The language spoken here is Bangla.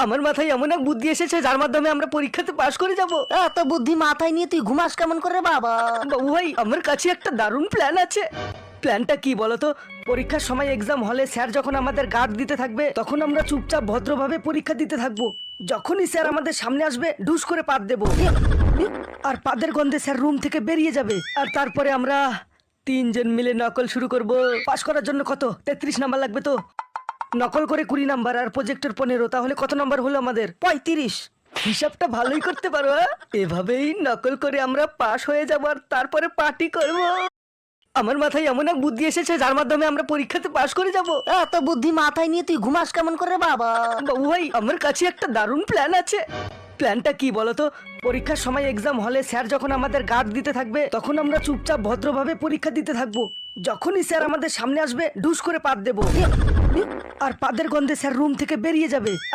আমার মাথায় এমন এক বুদ্ধি এসেছে যার মাধ্যমে আমরা পরীক্ষাতে পাশ করে যাব। এত বুদ্ধি মাথায় নিয়ে তুই ঘুমাস কেমন করে বাবা? বাবু ভাই, আমার কাছে একটা দারুণ প্ল্যান আছে। প্ল্যানটা কি বলতো? পরীক্ষার সময় এক্সাম হলে স্যার যখন আমাদের গার্ড দিতে থাকবে, তখন আমরা চুপচাপ ভদ্রভাবে পরীক্ষা দিতে থাকবো। যখনই স্যার আমাদের সামনে আসবে, ডুস করে পাত দেবো, আর পাদের গন্ধে স্যার রুম থেকে বেরিয়ে যাবে। আর তারপরে আমরা তিনজন মিলে নকল শুরু করব। পাশ করার জন্য কত 33 নাম্বার লাগবে তো? নকল করে 20 নাম্বার আর প্রজেক্টর 15, তাহলে কত নাম্বার হলো আমাদের? 35। হিসাবটা ভালোই করতে পারো। এভাবেই নকল করে আমরা পাশ হয়ে যাব আর তারপরে পার্টি করব। আমার মাথায় এমন এক বুদ্ধি এসেছে যার মাধ্যমে আমরা পরীক্ষাতে পাশ করে যাব। এত বুদ্ধি মাথায় নিয়ে তুই ঘুমাস কেমন করে বাবা? বাবু ভাই, আমার কাছে একটা দারুণ প্ল্যান আছে। প্ল্যানটা কি বলতো? পরীক্ষার সময় এক্সাম হলে স্যার যখন আমাদের গার্ড দিতে থাকবে, তখন আমরা চুপচাপ ভদ্রভাবে পরীক্ষা দিতে থাকবো। যখনই স্যার আমাদের সামনে আসবে, ডুস করে পাত দেবো, আর পাদের গন্ধে স্যার রুম থেকে বেরিয়ে যাবে।